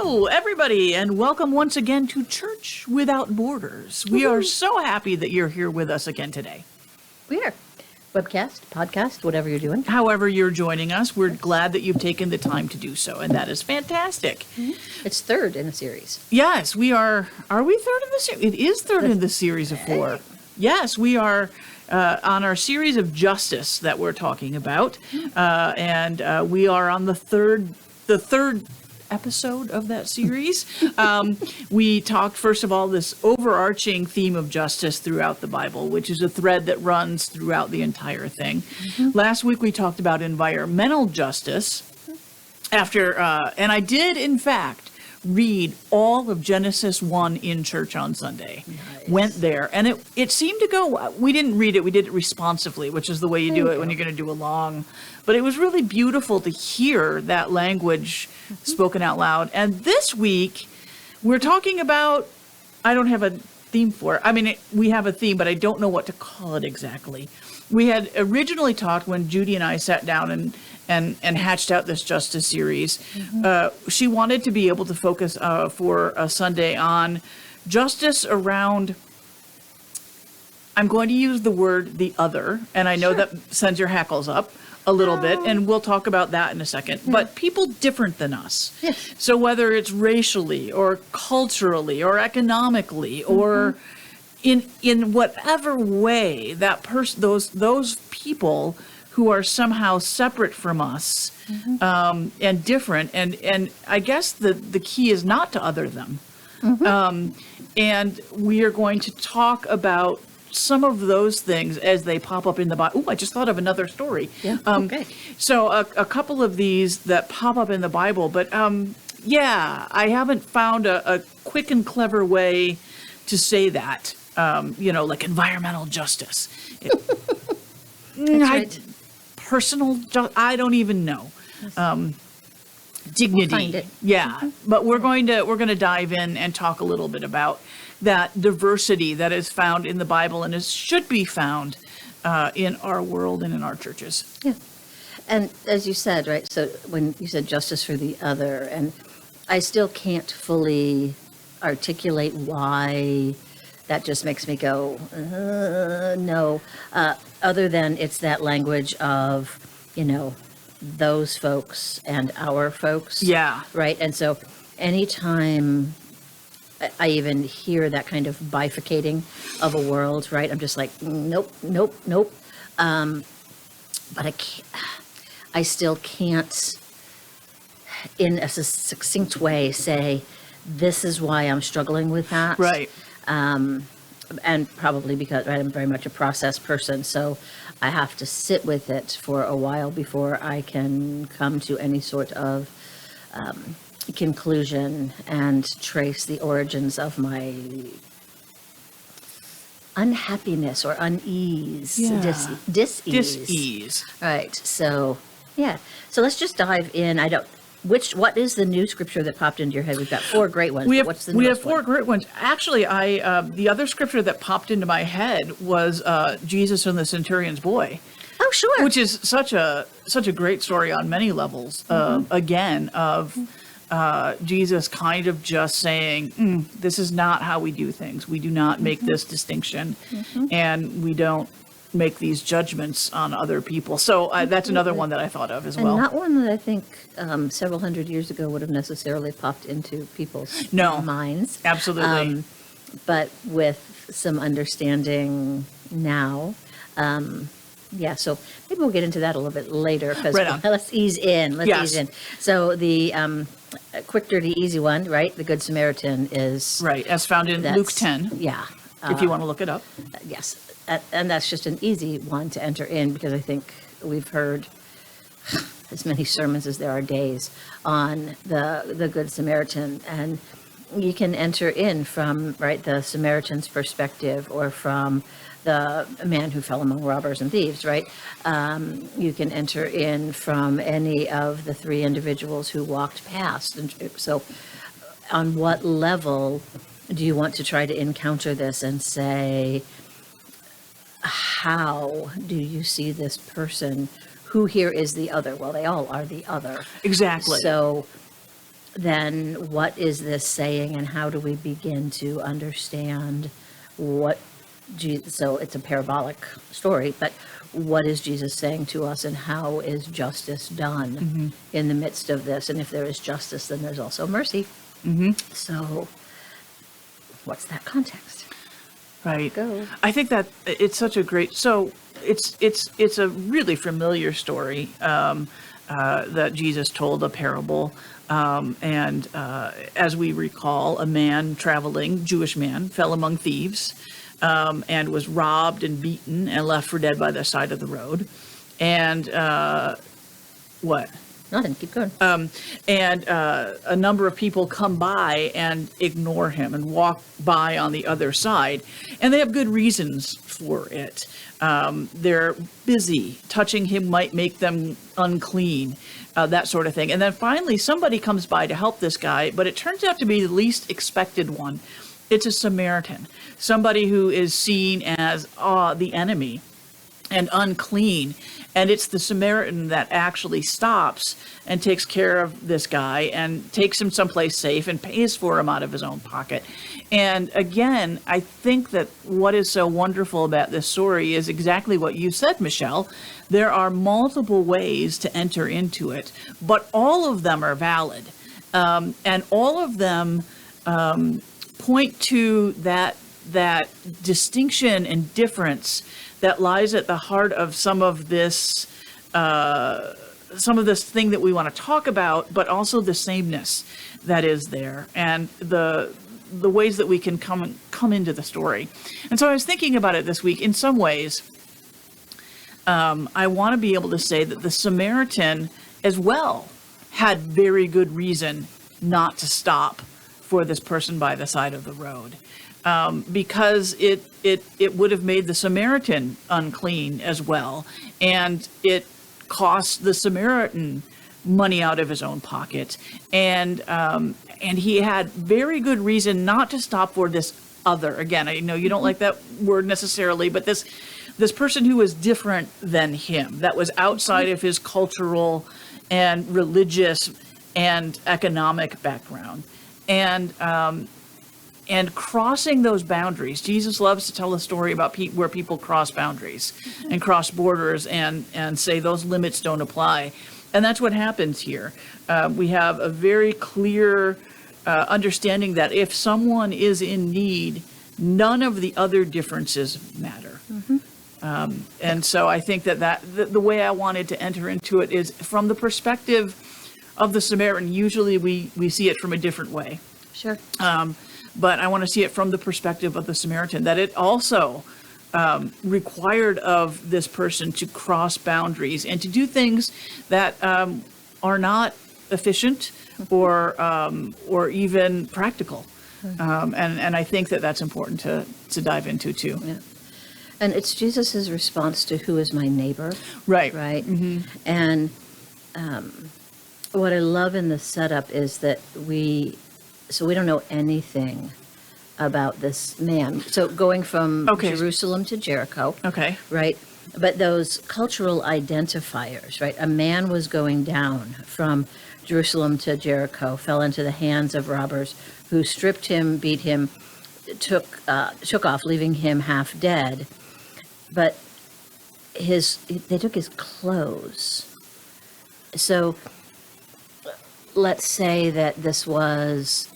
Hello, everybody, and welcome once again to Church Without Borders. We are so happy that you're here with us again today. We are. Webcast, podcast, whatever you're doing. However you're joining us, we're glad that you've taken the time to do so, and that is fantastic. Mm-hmm. It's third in the series. Yes, we are. Are we third in the series? It is third in the series of four. Yes, we are on our series of justice that we're talking about, and we are on the third episode of that series. We talked, first of all, this overarching theme of justice throughout the Bible, which is a thread that runs throughout the entire thing. Last week we talked about environmental justice and I did, in fact, read all of Genesis 1 in church on Sunday. Nice. Went there, and it seemed to go, we didn't read it, we did it responsively, which is the way you do it when you're going to do a long, but it was really beautiful to hear that language spoken out loud. And this week, we're talking about, I don't have a theme for it. I mean, we have a theme, but I don't know what to call it exactly. We had originally talked, when Judy and I sat down and hatched out this justice series, she wanted to be able to focus for a Sunday on justice around, I'm going to use the word the other, and I know that sends your hackles up a little bit, and we'll talk about that in a second, but people different than us. Yes. So whether it's racially or culturally or economically or in whatever way that those people who are somehow separate from us and different, and I guess the key is not to other them. And we are going to talk about some of those things as they pop up in the Bible. Oh, I just thought of another story. Yeah. Okay. So a couple of these that pop up in the Bible, but I haven't found a quick and clever way to say that. Like environmental justice. Right. Personal, I don't even know. Dignity. We'll find it. Yeah, but we're going to dive in and talk a little bit about that diversity that is found in the Bible and should be found in our world and in our churches. Yeah. And as you said, right, so when you said justice for the other, and I still can't fully articulate why that just makes me go, no, other than it's that language of, those folks and our folks. Yeah. Right. And so anytime I even hear that kind of bifurcating of a world, right, I'm just like, nope. But I still can't, in a succinct way, say, this is why I'm struggling with that. Right. And probably because I'm very much a process person, so I have to sit with it for a while before I can come to any sort of conclusion and trace the origins of my unhappiness or unease, dis-ease. Right. So, yeah. So let's just dive in. What is the new scripture that popped into your head? We've got four great ones. We have four great ones. Actually, the other scripture that popped into my head was Jesus and the centurion's boy. Oh, sure. Which is such a great story on many levels. Again, of Jesus kind of just saying, this is not how we do things. We do not make this distinction, and we don't make these judgments on other people. So that's another one that I thought of as well. And not one that I think several hundred years ago would have necessarily popped into people's minds. Absolutely. But with some understanding now. So maybe we'll get into that a little bit later, because let's ease in. Ease in. So the quick, dirty, easy one, right? The Good Samaritan is... Right, as found in Luke 10. Yeah. If you want to look it up. Yes. And that's just an easy one to enter in, because I think we've heard as many sermons as there are days on the Good Samaritan. And you can enter in from, the Samaritan's perspective, or from the man who fell among robbers and thieves, right? You can enter in from any of the three individuals who walked past. And so on what level do you want to try to encounter this and say, how do you see this person? Who here is the other? Well, they all are the other. Exactly. So then what is this saying, and how do we begin to understand what Jesus, so it's a parabolic story, but what is Jesus saying to us, and how is justice done in the midst of this? And if there is justice, then there's also mercy. So what's that context? Right. Go. I think that it's such a great, so it's a really familiar story that Jesus told, a parable. And as we recall, a man traveling, Jewish man, fell among thieves and was robbed and beaten and left for dead by the side of the road. And what? Nothing, keep going. And a number of people come by and ignore him and walk by on the other side. And they have good reasons for it. They're busy. Touching him might make them unclean, that sort of thing. And then finally, somebody comes by to help this guy, but it turns out to be the least expected one. It's a Samaritan, somebody who is seen as the enemy and unclean. And it's the Samaritan that actually stops and takes care of this guy and takes him someplace safe and pays for him out of his own pocket. And again, I think that what is so wonderful about this story is exactly what you said, Michelle. There are multiple ways to enter into it, but all of them are valid. And all of them point to that distinction and difference that lies at the heart of some of this thing that we want to talk about, but also the sameness that is there, and the ways that we can come into the story. And so I was thinking about it this week. In some ways, I want to be able to say that the Samaritan as well had very good reason not to stop for this person by the side of the road. Because it would have made the Samaritan unclean as well. And it cost the Samaritan money out of his own pocket. And he had very good reason not to stop for this other. Again, I know you don't like that word necessarily, but this person who was different than him, that was outside of his cultural and religious and economic background. And crossing those boundaries. Jesus loves to tell a story about where people cross boundaries and cross borders and say those limits don't apply. And that's what happens here. We have a very clear understanding that if someone is in need, none of the other differences matter. And so I think that the way I wanted to enter into it is from the perspective of the Samaritan. Usually we see it from a different way. Sure. But I want to see it from the perspective of the Samaritan, that it also required of this person to cross boundaries and to do things that are not efficient or even practical. And I think that that's important to dive into too. Yeah. And it's Jesus's response to who is my neighbor. Right. Right. And what I love in the setup is that we don't know anything about this man. So going from Jerusalem to Jericho. Okay. Right. But those cultural identifiers, right? A man was going down from Jerusalem to Jericho, fell into the hands of robbers who stripped him, beat him, took off, leaving him half dead. But they took his clothes. So let's say that this was,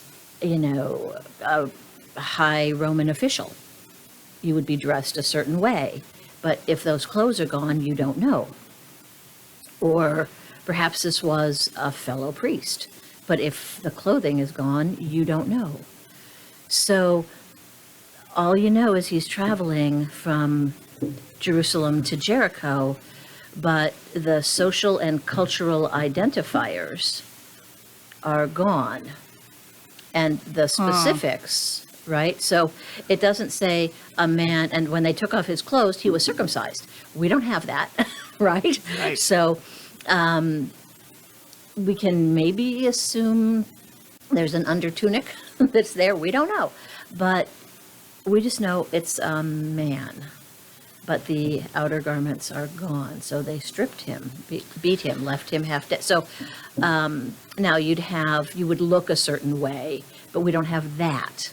a high Roman official. You would be dressed a certain way. But if those clothes are gone, you don't know. Or perhaps this was a fellow priest. But if the clothing is gone, you don't know. So all you know is he's traveling from Jerusalem to Jericho, but the social and cultural identifiers are gone. And the specifics, right? So it doesn't say a man, and when they took off his clothes, he was circumcised. We don't have that, right? Right. So we can maybe assume there's an under tunic that's there. We don't know. But we just know it's a man. but the outer garments are gone. So they stripped him, beat him, left him half dead. So now you would look a certain way, but we don't have that.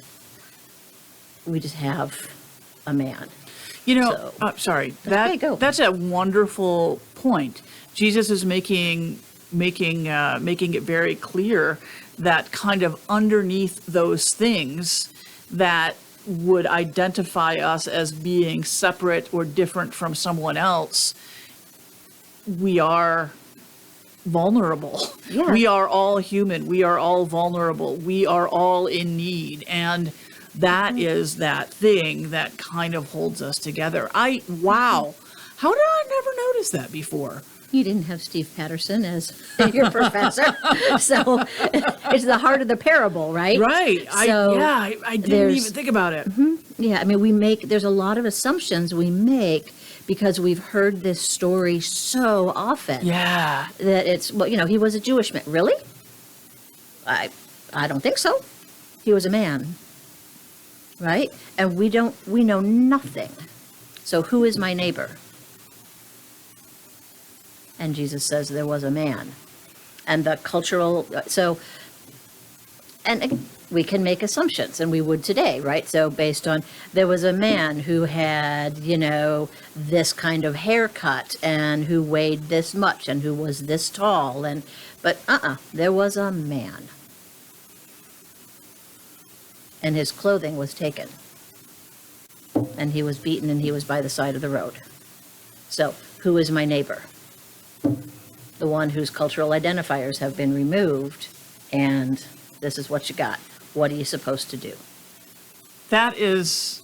We just have a man. Sorry. Okay, go. That's a wonderful point. Jesus is making it very clear that kind of underneath those things that would identify us as being separate or different from someone else, we are vulnerable. Yeah. We are all human. We are all vulnerable. We are all in need. And that is that thing that kind of holds us together. Wow. How did I never notice that before? You didn't have Steve Patterson as your professor. So it's the heart of the parable, right? Right. So I didn't even think about it. Yeah, I mean, there's a lot of assumptions we make because we've heard this story so often. Yeah. That it's, he was a Jewish man. Really? I don't think so. He was a man. Right? And we know nothing. So who is my neighbor? And Jesus says there was a man. And the cultural, and we can make assumptions, and we would today, right? So based on, there was a man who had, this kind of haircut, and who weighed this much, and who was this tall, but there was a man. And his clothing was taken. And he was beaten, and he was by the side of the road. So, who is my neighbor? The one whose cultural identifiers have been removed, and this is what you got. What are you supposed to do? That is,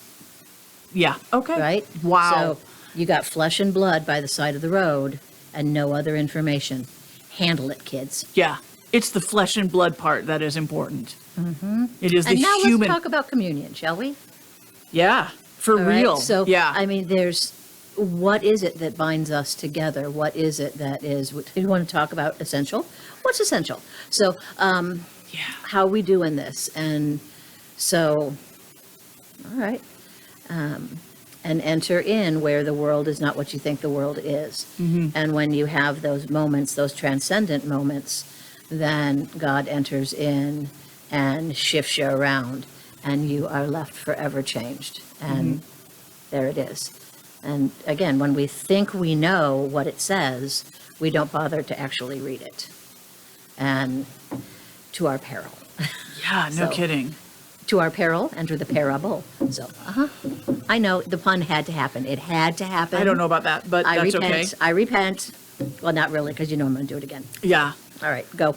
yeah, okay. Right? Wow. So, you got flesh and blood by the side of the road, and no other information. Handle it, kids. Yeah, it's the flesh and blood part that is important. Mm-hmm. It is and the now human. let's talk about communion, shall we? Yeah, for All real. right? So, yeah. I mean, what is it that binds us together? What is it that is, you want to talk about essential? What's essential? So, how are we doing this? And so, all right. And enter in where the world is not what you think the world is. Mm-hmm. And when you have those moments, those transcendent moments, then God enters in and shifts you around, and you are left forever changed. And there it is. And again, when we think we know what it says, we don't bother to actually read it. And to our peril. Yeah, no kidding. To our peril, enter the parable. So, I know the pun had to happen. It had to happen. I don't know about that, but that's okay. I repent. Well, not really, because I'm going to do it again. Yeah. All right, go.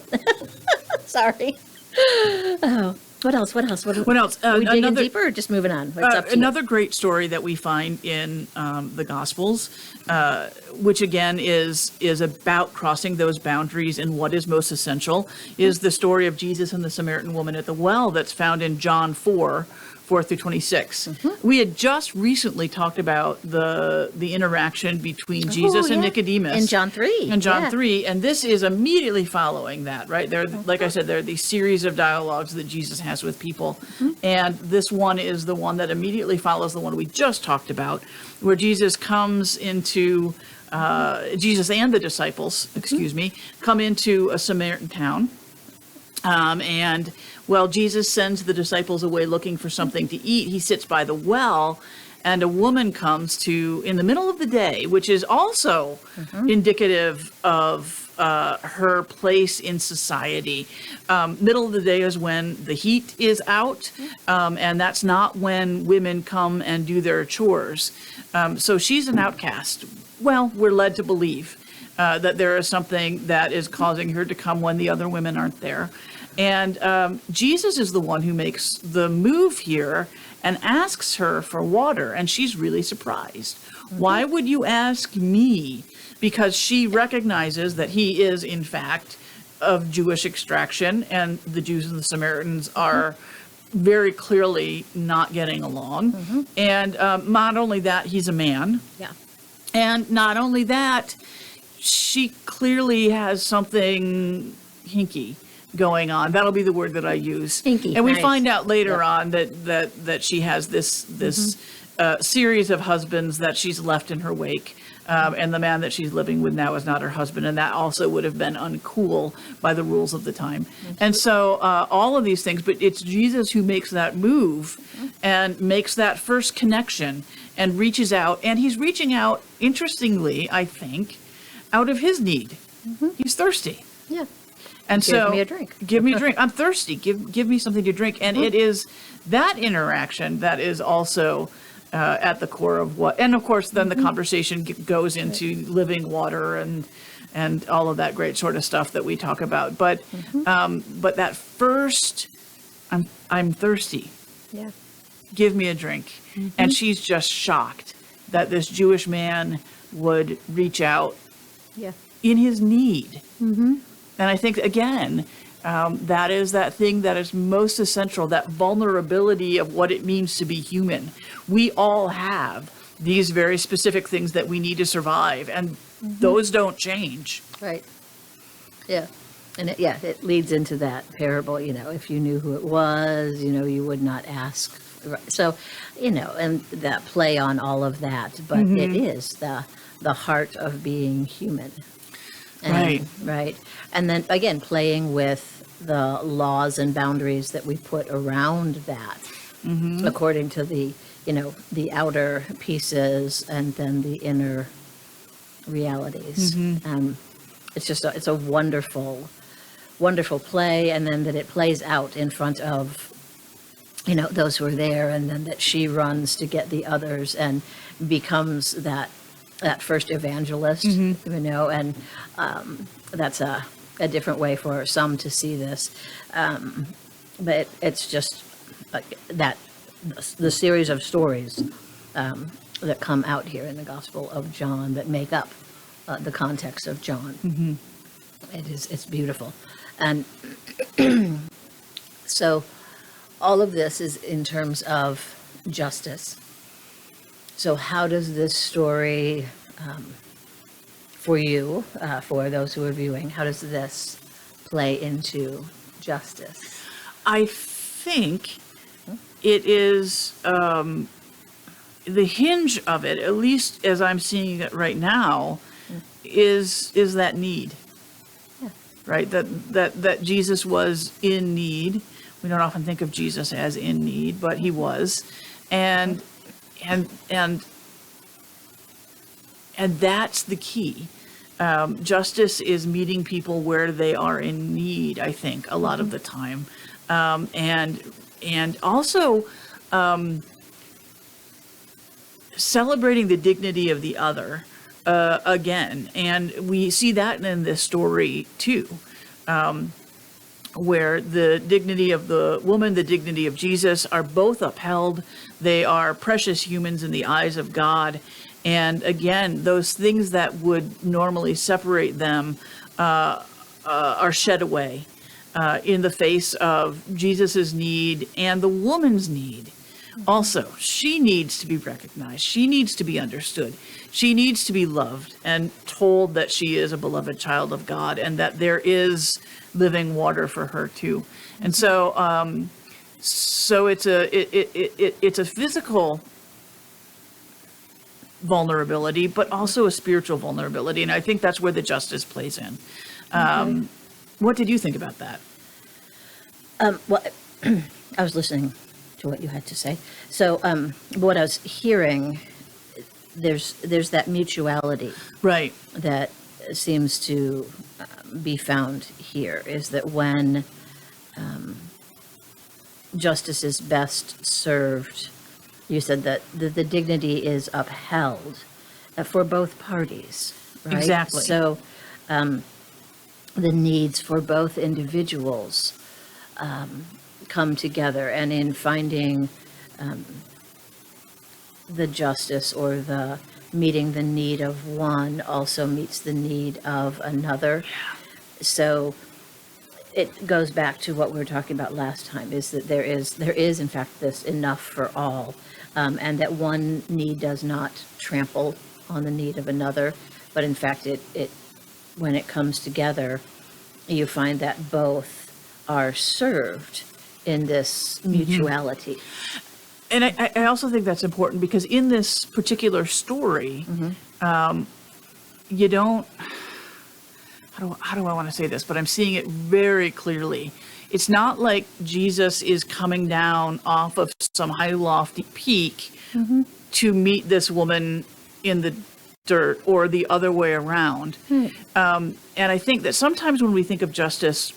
Sorry. Oh, what else? What else? What else? Are we digging deeper or just moving on? What's up to another great story that we find in the Gospels, which again is about crossing those boundaries and what is most essential, is the story of Jesus and the Samaritan woman at the well that's found in John 4:4-26. We had just recently talked about the interaction between Jesus and Nicodemus. In John 3. In John 3, and this is immediately following that, right? There, like I said, there are these series of dialogues that Jesus has with people, and this one is the one that immediately follows the one we just talked about, where Jesus comes into, Jesus and the disciples, come into a Samaritan town, and Jesus sends the disciples away looking for something to eat. He sits by the well, and a woman comes in the middle of the day, which is also indicative of her place in society. Middle of the day is when the heat is out, and that's not when women come and do their chores. So she's an outcast. Well, we're led to believe that there is something that is causing her to come when the other women aren't there. And Jesus is the one who makes the move here and asks her for water, and she's really surprised. Why would you ask me? Because she recognizes that he is, in fact, of Jewish extraction, and the Jews and the Samaritans are very clearly not getting along. And not only that, he's a man. Yeah. And not only that, she clearly has something hinky going on. That'll be the word that I use. Hinky, and we nice. find out later on that she has this series of husbands that she's left in her wake. And the man that she's living with now is not her husband, and that also would have been uncool by the rules of the time. And so all of these things, but it's Jesus who makes that move and makes that first connection and reaches out. And he's reaching out, interestingly, I think, out of his need. He's thirsty. Yeah. And Give so, me a drink. Give me a drink. I'm thirsty. Give me something to drink. And it is that interaction that is also at the core of what, and of course, then the conversation goes into living water and all of that great sort of stuff that we talk about. But that first, I'm thirsty. Yeah. Give me a drink. And she's just shocked that this Jewish man would reach out Yeah. in his need. And I think, again, that is that thing that is most essential, that vulnerability of what it means to be human. We all have these very specific things that we need to survive, and those don't change. Right. Yeah. And it leads into that parable, if you knew who it was, you would not ask. Right. So, and that play on all of that, but it is the heart of being human. And, right. And then again, playing with the laws and boundaries that we put around that, according to the outer pieces and then the inner realities. It's a wonderful, wonderful play. And then that it plays out in front of, those who are there, and then that she runs to get the others and becomes that first evangelist, and that's a different way for some to see this. But it's just the series of stories that come out here in the Gospel of John that make up the context of John. It's beautiful. And so all of this is in terms of justice. So how does this story, for you, for those who are viewing, how does this play into justice? I think it is the hinge of it, at least as I'm seeing it right now, is that need. Yeah. Right? That Jesus was in need. We don't often think of Jesus as in need, but he was. And that's the key. Justice is meeting people where they are in need, I think, a lot of the time. And also celebrating the dignity of the other again. And we see that in this story too, where the dignity of the woman, the dignity of Jesus are both upheld. They are precious humans in the eyes of God. And again, those things that would normally separate them are shed away in the face of Jesus's need and the woman's need. Also, she needs to be recognized. She needs to be understood. She needs to be loved and told that she is a beloved child of God and that there is living water for her too. And so, it's a physical vulnerability, but also a spiritual vulnerability. And I think that's where the justice plays in. What did you think about that? Well, I was listening to what you had to say. So what I was hearing, there's that mutuality. Right. That seems to be found here, is that when justice is best served, you said that the dignity is upheld for both parties, right? Exactly. So the needs for both individuals come together, and in finding the justice or the meeting the need of one also meets the need of another. So it goes back to what we were talking about last time, is that there is in fact this enough for all, and that one need does not trample on the need of another, but in fact it when it comes together, you find that both are served in this mutuality. And I also think that's important because in this particular story, you don't, how do I want to say this? But I'm seeing it very clearly. It's not like Jesus is coming down off of some high lofty peak to meet this woman in the dirt or the other way around. And I think that sometimes when we think of justice,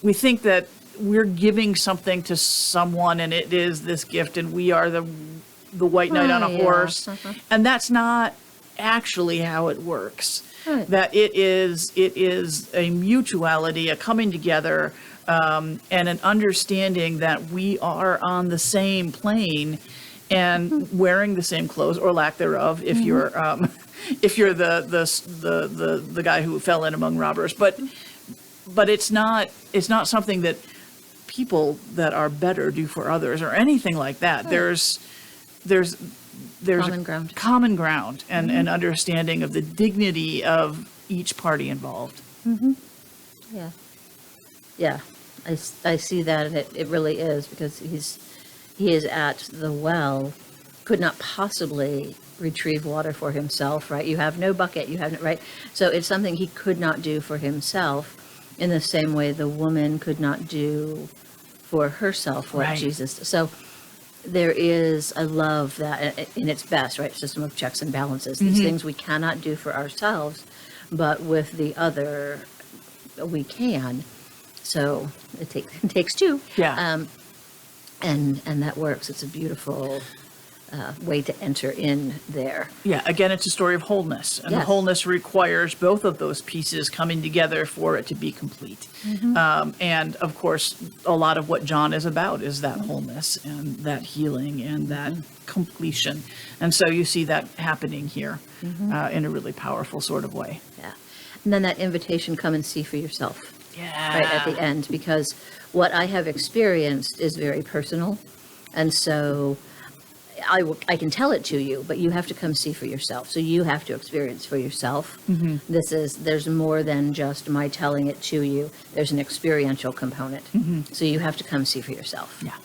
we think that we're giving something to someone and it is this gift and we are the white knight on a horse. And that's not actually how it works. That it is a mutuality, a coming together, and an understanding that we are on the same plane and wearing the same clothes or lack thereof if you're the guy who fell in among robbers. But it's not something that people that are better do for others or anything like that. There's common ground and an understanding of the dignity of each party involved. Yeah, I see that, and it really is, because he is at the well, could not possibly retrieve water for himself, right? You have no bucket, right? So it's something he could not do for himself, in the same way the woman could not do for herself what Jesus. So there is, I love that in its best, right? System of checks and balances. These things we cannot do for ourselves, but with the other, we can. So it takes two. Yeah. And that works. It's a beautiful way to enter in there. Yeah, again, it's a story of wholeness, and the wholeness requires both of those pieces coming together for it to be complete. And of course, a lot of what John is about is that wholeness and that healing and that completion. And so you see that happening here in a really powerful sort of way. Yeah. And then that invitation, come and see for yourself. Yeah. Right at the end, because what I have experienced is very personal. And so I can tell it to you, but you have to come see for yourself. So you have to experience for yourself. There's more than just my telling it to you. There's an experiential component. So you have to come see for yourself. Yeah.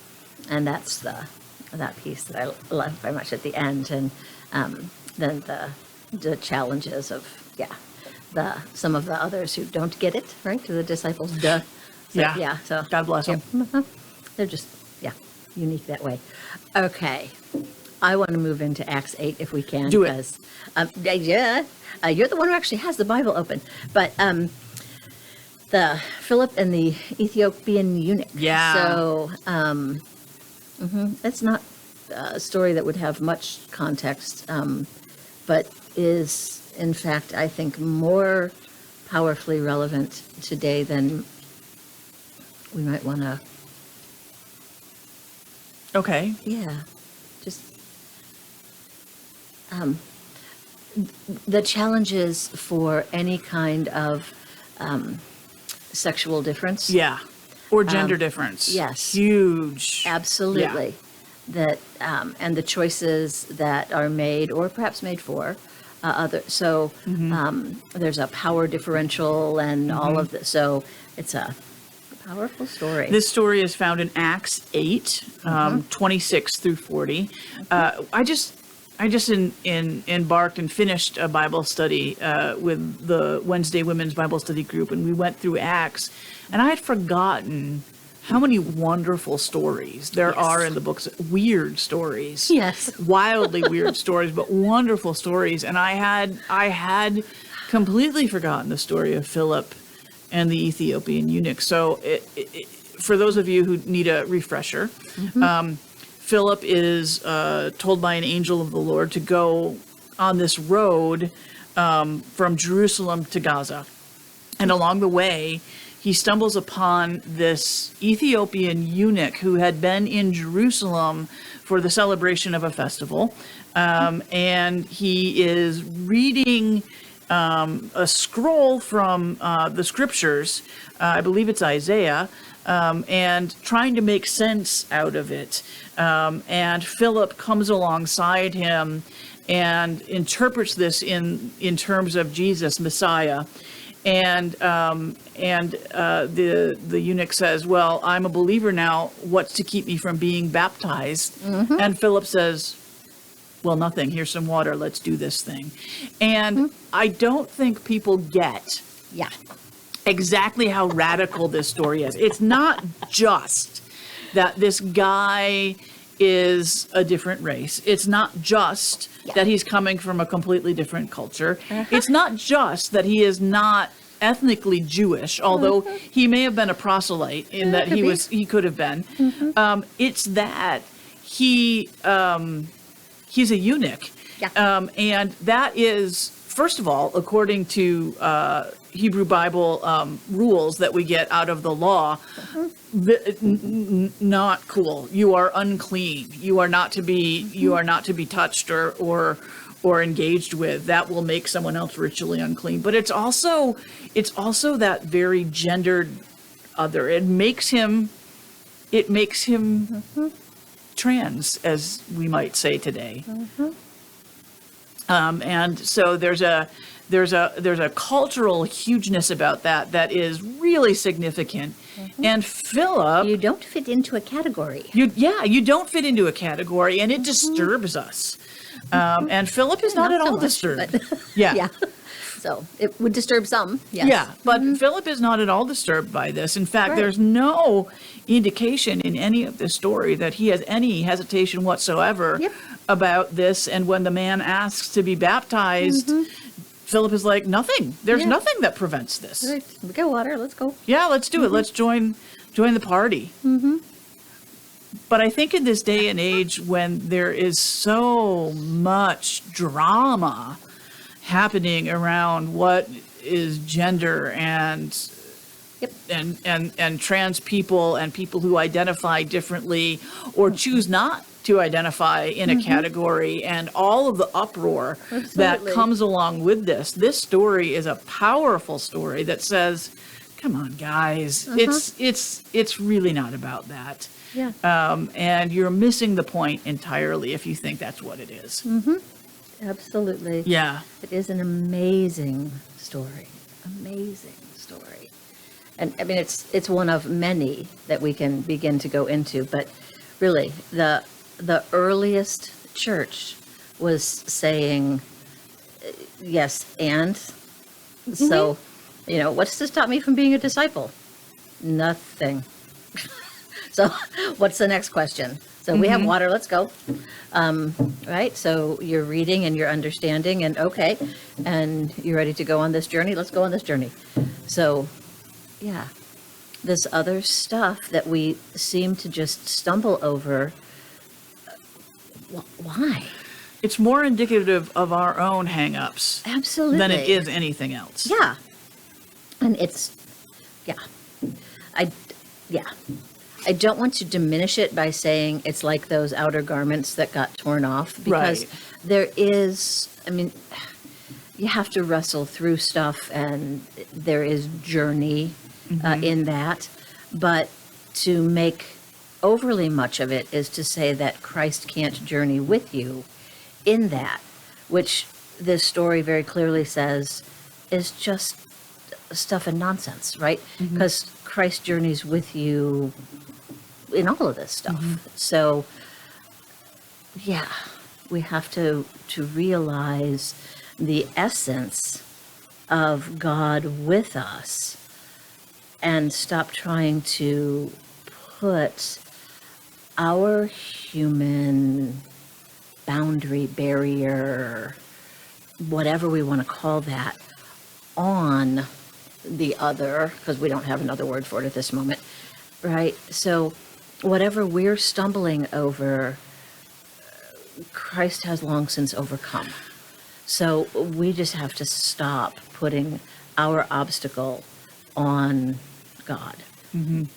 And that's that piece that I love very much at the end. And then the challenges of, some of the others who don't get it, right? To the disciples, duh. So, so God bless them. They're just, unique that way. Okay. I want to move into Acts 8 if we can. Do it. Because, you're the one who actually has the Bible open. But the Philip and the Ethiopian eunuch. Yeah. So it's not a story that would have much context, but is, in fact, I think, more powerfully relevant today than we might want to. Okay. Yeah. Just the challenges for any kind of sexual difference. Yeah. Or gender difference. Yes. Huge. Absolutely. That and the choices that are made, or perhaps made for other. So there's a power differential and all of this. So it's a powerful story. This story is found in Acts 8, 26 through 40. I just embarked and finished a Bible study with the Wednesday Women's Bible Study Group, and we went through Acts, and I had forgotten how many wonderful stories there are in the books. Weird stories. Yes. Wildly weird stories, but wonderful stories. And I had completely forgotten the story of Philip and the Ethiopian eunuch. So for those of you who need a refresher, Philip is told by an angel of the Lord to go on this road from Jerusalem to Gaza. And along the way, he stumbles upon this Ethiopian eunuch who had been in Jerusalem for the celebration of a festival. And he is reading a scroll from the scriptures, I believe it's Isaiah, and trying to make sense out of it. And Philip comes alongside him and interprets this in terms of Jesus, Messiah. The eunuch says, well, I'm a believer now. What's to keep me from being baptized? And Philip says, well, nothing. Here's some water. Let's do this thing. And I don't think people get Yeah. exactly how radical this story is. It's not just that this guy is a different race. It's not just that he's coming from a completely different culture. It's not just that he is not ethnically Jewish, although he may have been a proselyte in that he could have been. It's that he's a eunuch. Yeah. And that is, first of all, according to Hebrew Bible rules that we get out of the law, not cool. You are unclean. You are not to be touched or engaged with. That will make someone else ritually unclean. But it's also that very gendered other. It makes him trans, as we might say today. And so there's a cultural hugeness about that is really significant. And Philip, You don't fit into a category. you don't fit into a category, and it disturbs us. And Philip is not at so all much, disturbed. but- Yeah. So it would disturb some. Yes. Yeah, but Philip is not at all disturbed by this. In fact, Right. there's no indication in any of this story that he has any hesitation whatsoever Yep. about this. And when the man asks to be baptized, Philip is like, nothing. There's Yeah. nothing that prevents this. Right. We got water. Let's go. Yeah, let's do it. Let's join the party. But I think in this day and age when there is so much drama happening around what is gender and Yep. and trans people and people who identify differently or choose not to identify in a category, and all of the uproar that Absolutely. comes along with this story is a powerful story that says, come on guys, it's really not about that. Yeah. And you're missing the point entirely if you think that's what it is. Absolutely. Yeah. It is an amazing story. Amazing story. And I mean, it's one of many that we can begin to go into, but really the earliest church was saying yes, and so, what's to stop me from being a disciple? Nothing. So what's the next question? So we have water, let's go. Right? So you're reading and you're understanding and okay, and you're ready to go on this journey, let's go on this journey. So yeah, this other stuff that we seem to just stumble over, why? It's more indicative of our own hang-ups Absolutely. than it is anything else. Yeah. And I don't want to diminish it by saying it's like those outer garments that got torn off, because Right. there is, you have to wrestle through stuff, and there is journey in that. But to make overly much of it is to say that Christ can't journey with you in that, which this story very clearly says is just stuff and nonsense, right? Because Christ journeys with you in all of this stuff. So, yeah, we have to realize the essence of God with us and stop trying to put our human boundary, barrier, whatever we want to call that, on the other, because we don't have another word for it at this moment, right? So whatever we're stumbling over, Christ has long since overcome. So we just have to stop putting our obstacle on God. And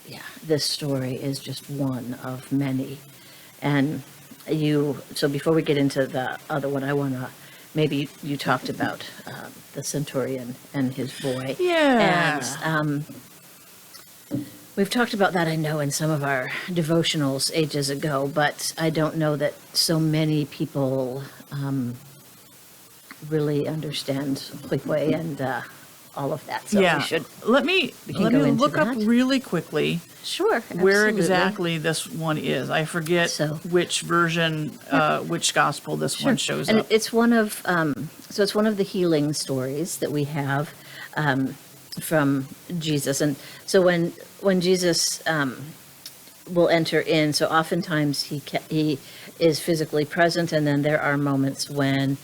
yeah, this story is just one of many. And so before we get into the other one, I want to, maybe you talked about the centurion and his boy. Yeah. And we've talked about that, I know, in some of our devotionals ages ago, but I don't know that so many people really understand Huihue and all of that. So Yeah. we should. Let me can go into look up that. really quickly Sure. where absolutely. exactly this one is. I forget So- which version, which gospel this one shows And up. it's one of it's one of the healing stories that we have from Jesus. And so when Jesus will enter in, so oftentimes he is physically present, and then there are moments when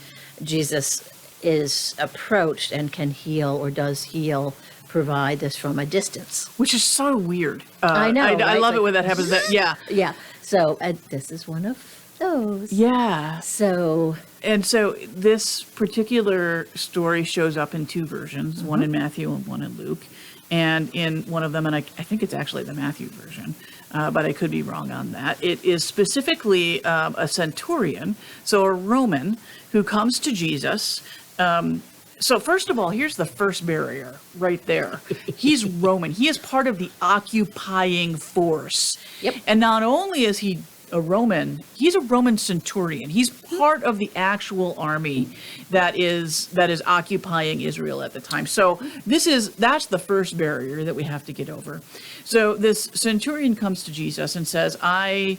Jesus is approached and can heal or does heal, provide this from a distance. Which is so weird. I know, I right? love it Like- when that happens. Yeah. Yeah. So this is one of those. Yeah. So And so this particular story shows up in two versions, one in Matthew and one in Luke. And in one of them, and I think it's actually the Matthew version, but I could be wrong on that. It is specifically a centurion, so a Roman, who comes to Jesus. So first of all, here's the first barrier right there. He's Roman. He is part of the occupying force. Yep. And not only is he a Roman, he's a Roman centurion. He's part of the actual army that is occupying Israel at the time. So that's the first barrier that we have to get over. So this centurion comes to Jesus and says, I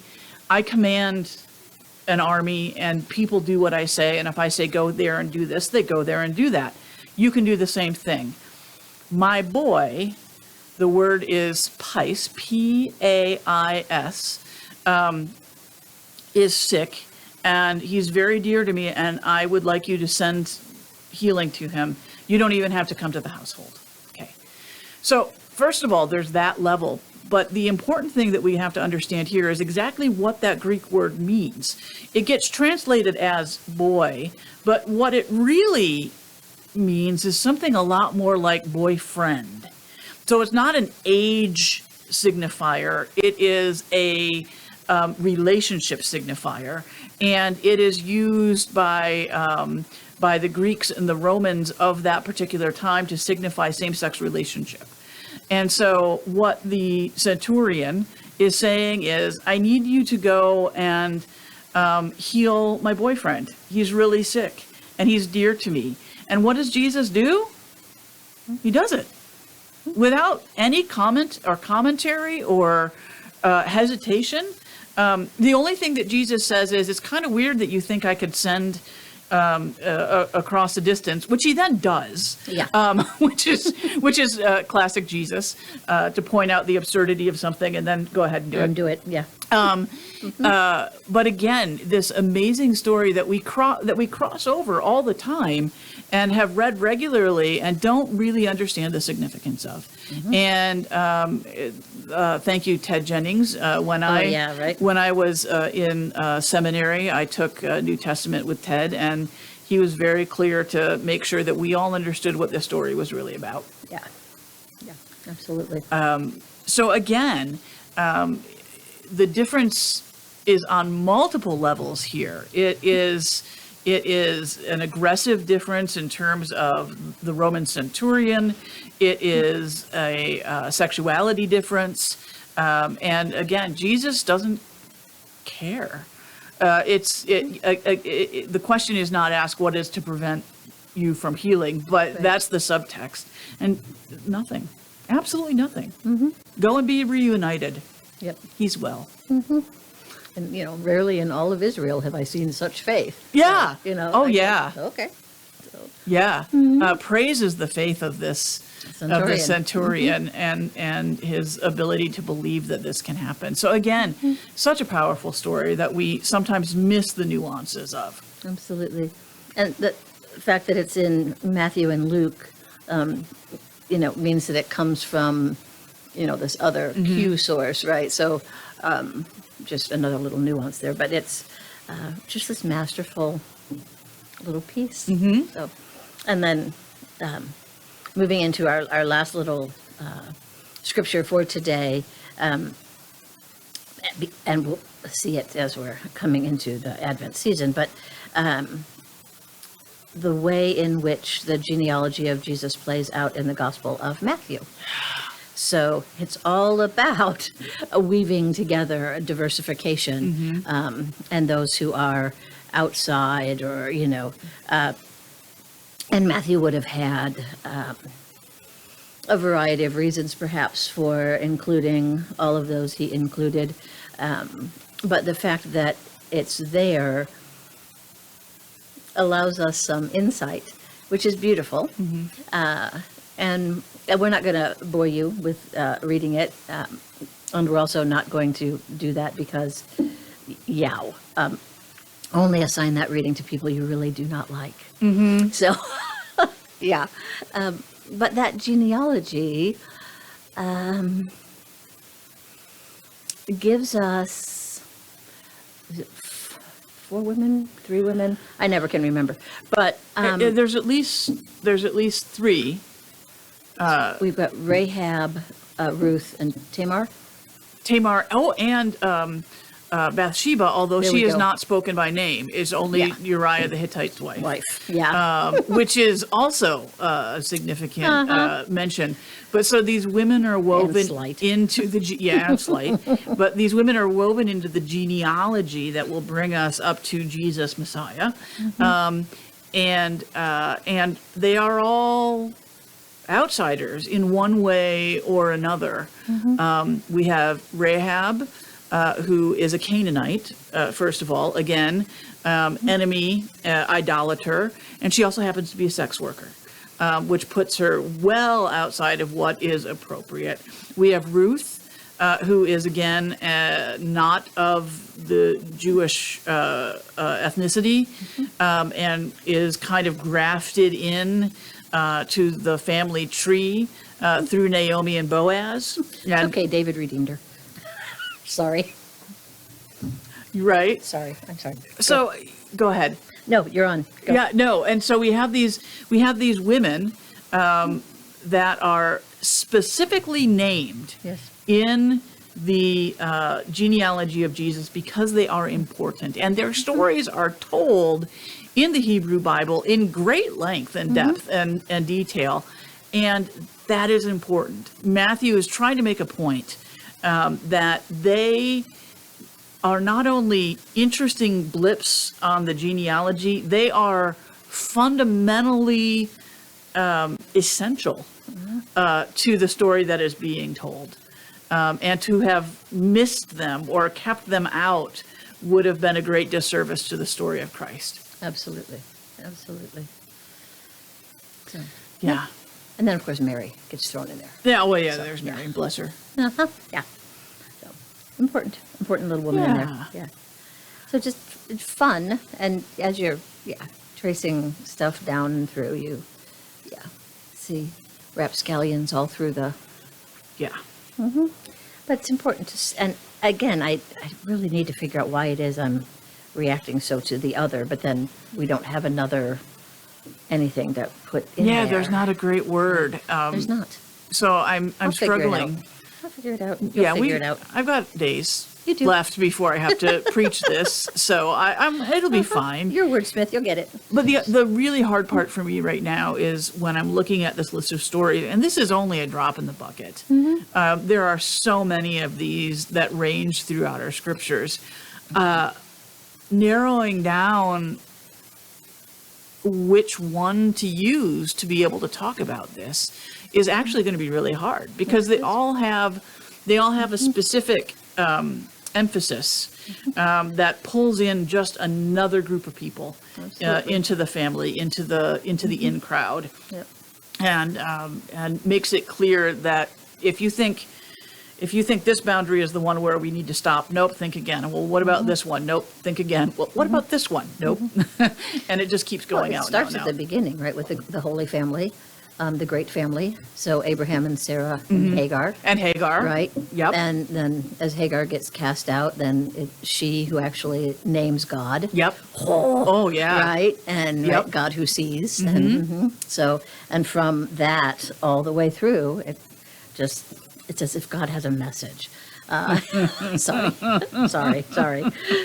command an army and people do what I say, and if I say go there and do this, they go there and do that. You can do the same thing. My boy, the word is Pais, P-A-I-S, is sick, and he's very dear to me, and I would like you to send healing to him. You don't even have to come to the household. Okay. So first of all, there's that level. But the important thing that we have to understand here is exactly what that Greek word means. It gets translated as boy, but what it really means is something a lot more like boyfriend. So it's not an age signifier. It is a relationship signifier, and it is used by the Greeks and the Romans of that particular time to signify same-sex relationship. And so what the centurion is saying is, I need you to go and heal my boyfriend. He's really sick, and he's dear to me. And what does Jesus do? He does it without any comment or commentary or hesitation. The only thing that Jesus says is, it's kind of weird that you think I could send across the distance, which he then does. Yeah. Which is classic Jesus, to point out the absurdity of something and then go ahead and do it. do it. Yeah. But again, this amazing story that we cross over all the time and have read regularly and don't really understand the significance of. And thank you, Ted Jennings. When I was in seminary, I took New Testament with Ted, and he was very clear to make sure that we all understood what this story was really about. Yeah. Yeah. Absolutely. So again, the difference is on multiple levels here. It is an aggressive difference in terms of the Roman centurion. It is a sexuality difference. And again, Jesus doesn't care. The question is not asked what is to prevent you from healing, but that's the subtext. And nothing. Absolutely nothing. Go and be reunited. Yep. He's well. And, rarely in all of Israel have I seen such faith. Yeah. So, Oh, yeah. Okay. So, Yeah. Praises the faith of this centurion and his ability to believe that this can happen. So again, such a powerful story that we sometimes miss the nuances of. absolutely. And the fact that it's in Matthew and Luke, means that it comes from, this other Q source, right? So just another little nuance there, but it's just this masterful little piece. So, and then moving into our last little scripture for today, and we'll see it as we're coming into the Advent season, but the way in which the genealogy of Jesus plays out in the Gospel of Matthew. So it's all about a weaving together, a diversification, and those who are outside or, And Matthew would have had a variety of reasons, perhaps, for including all of those he included. But the fact that it's there allows us some insight, which is beautiful. And we're not going to bore you with reading it. And we're also not going to do that because, only assign that reading to people you really do not like. So, yeah. But that genealogy gives us, is it 4 women, 3 women? I never can remember. But there's at least 3. we've got Rahab, Ruth, and Tamar. And Bathsheba, although There she we is go. not spoken by name, is only Yeah. Uriah the Hittite's wife. Yeah. Which is also a significant mention. But so these women are woven slight. into the and slight. But these women are woven into the genealogy that will bring us up to Jesus Messiah, and they are all outsiders in one way or another. We have Rahab, who is a Canaanite, first of all, again, enemy, idolater, and she also happens to be a sex worker, which puts her well outside of what is appropriate. We have Ruth, who is, again, not of the Jewish ethnicity, and is kind of grafted in to the family tree through Naomi and Boaz. And, Okay, David redeemed her. Sorry. right? Sorry. I'm sorry. So, go ahead. No, you're on. Go. Yeah, no, and so we have these women that are specifically named Yes. in the genealogy of Jesus because they are important, and their stories are told in the Hebrew Bible in great length and depth and detail, and that is important. Matthew is trying to make a point that they are not only interesting blips on the genealogy, they are fundamentally essential to the story that is being told. And to have missed them or kept them out would have been a great disservice to the story of Christ. Absolutely. Absolutely. So, Yeah. and then, of course, Mary gets thrown in there. Yeah, well, yeah, there's Mary, bless her. Yeah. So, important little woman in there. Yeah. Yeah. So just it's fun. And as you're, tracing stuff down and through, you, see rapscallions all through the, Yeah. but it's important to, and again, I really need to figure out why it is I'm reacting so to the other, but then we don't have another anything to put in there. Yeah, there's not a great word. There's not. So I'm I'll figure it struggling. out. I'll figure it out. You'll figure it out. I've got days You do. left before I have to preach this, so it'll be fine. You're a wordsmith. You'll get it. But the really hard part for me right now is when I'm looking at this list of stories, and this is only a drop in the bucket. There are so many of these that range throughout our scriptures. Narrowing down which one to use to be able to talk about this is actually going to be really hard because they all have a specific emphasis that pulls in just another group of people into the family, into the in crowd, Yep. and makes it clear that if you think this boundary is the one where we need to stop, nope, think again. Well, what about this one? Nope, think again. Well, what about this one? Nope. And it just keeps going Well, out. it starts and at out. the beginning, right, with the Holy Family, the great family. So Abraham and Sarah and Hagar. And Hagar. Right? Yep. And then as Hagar gets cast out, then it's she who actually names God. Yep. Oh, yeah. Right? And Yep. right, God who sees. And so, and from that all the way through, it's as if God has a message. Sorry.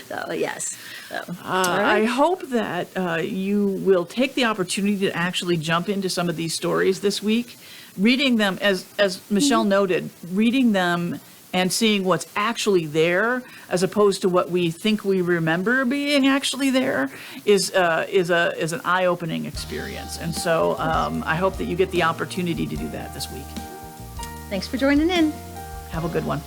So, yes. So, all I right. hope that you will take the opportunity to actually jump into some of these stories this week, reading them, as Michelle noted, reading them and seeing what's actually there as opposed to what we think we remember being actually there is an eye-opening experience. And so I hope that you get the opportunity to do that this week. Thanks for joining in. Have a good one.